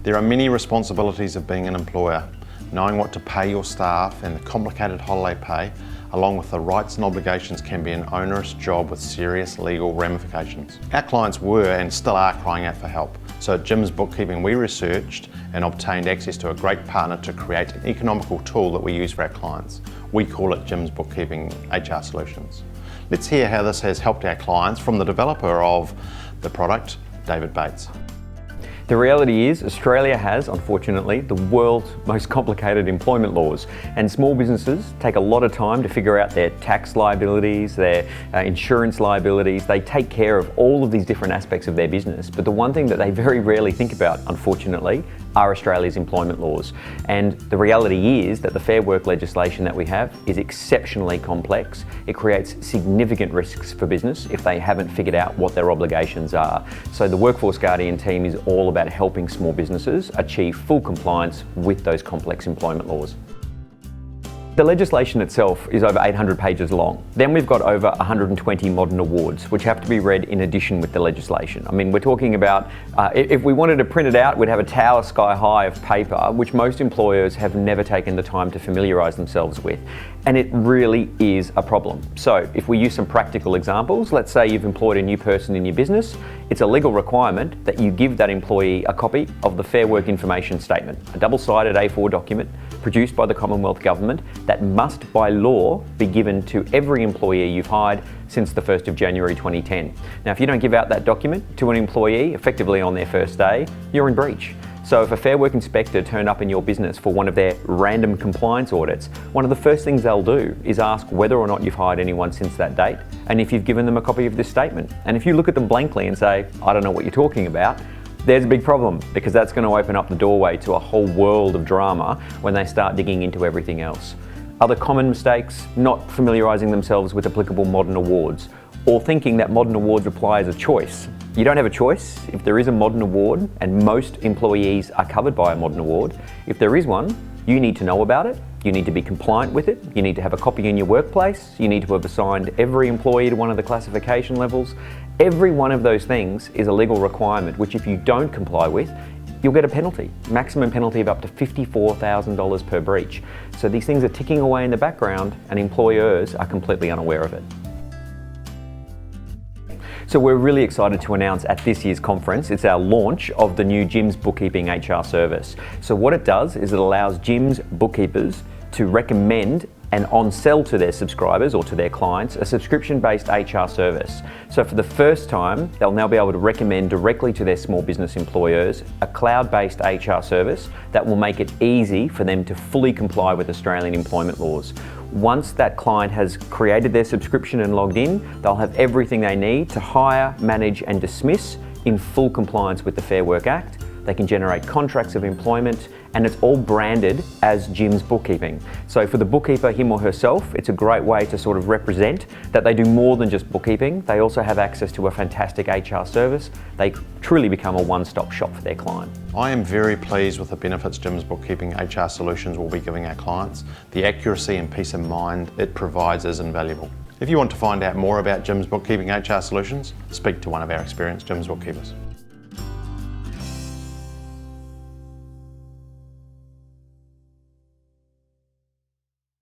There are many responsibilities of being an employer. Knowing what to pay your staff and the complicated holiday pay, along with the rights and obligations, can be an onerous job with serious legal ramifications. Our clients were and still are crying out for help. So at Jim's Bookkeeping, we researched and obtained access to a great partner to create an economical tool that we use for our clients. We call it Jim's Bookkeeping HR Solutions. Let's hear how this has helped our clients from the developer of the product, David Bates. The reality is Australia has, unfortunately, the world's most complicated employment laws, and small businesses take a lot of time to figure out their tax liabilities, their insurance liabilities. They take care of all of these different aspects of their business, but the one thing that they very rarely think about, unfortunately, are Australia's employment laws. And the reality is that the Fair Work legislation that we have is exceptionally complex. It creates significant risks for business if they haven't figured out what their obligations are. So the Workforce Guardian team is all about helping small businesses achieve full compliance with those complex employment laws. The legislation itself is over 800 pages long. Then we've got over 120 modern awards, which have to be read in addition with the legislation. I mean, we're talking about, if we wanted to print it out, we'd have a tower sky high of paper, which most employers have never taken the time to familiarise themselves with. And it really is a problem. So if we use some practical examples, let's say you've employed a new person in your business, it's a legal requirement that you give that employee a copy of the Fair Work Information Statement, a double-sided A4 document produced by the Commonwealth Government that must by law be given to every employee you've hired since the 1st of January 2010. Now, if you don't give out that document to an employee effectively on their first day, you're in breach. So if a Fair Work inspector turned up in your business for one of their random compliance audits, one of the first things they'll do is ask whether or not you've hired anyone since that date, and if you've given them a copy of this statement. And if you look at them blankly and say, I don't know what you're talking about, there's a big problem, because that's going to open up the doorway to a whole world of drama when they start digging into everything else. Other common mistakes, not familiarising themselves with applicable modern awards, or thinking that modern awards apply as a choice. You don't have a choice. If there is a modern award, and most employees are covered by a modern award, if there is one, you need to know about it, you need to be compliant with it, you need to have a copy in your workplace, you need to have assigned every employee to one of the classification levels. Every one of those things is a legal requirement, which if you don't comply with, you'll get a penalty, maximum penalty of up to $54,000 per breach. So these things are ticking away in the background and employers are completely unaware of it. So we're really excited to announce at this year's conference, it's our launch of the new Jim's Bookkeeping HR service. So what it does is it allows Jim's bookkeepers to recommend and on-sell to their subscribers or to their clients a subscription-based HR service. So for the first time, they'll now be able to recommend directly to their small business employers a cloud-based HR service that will make it easy for them to fully comply with Australian employment laws. Once that client has created their subscription and logged in, they'll have everything they need to hire, manage and dismiss in full compliance with the Fair Work Act. They can generate contracts of employment, and it's all branded as Jim's Bookkeeping. So for the bookkeeper, him or herself, it's a great way to sort of represent that they do more than just bookkeeping. They also have access to a fantastic HR service. They truly become a one-stop shop for their client. I am very pleased with the benefits Jim's Bookkeeping HR Solutions will be giving our clients. The accuracy and peace of mind it provides is invaluable. If you want to find out more about Jim's Bookkeeping HR Solutions, speak to one of our experienced Jim's bookkeepers.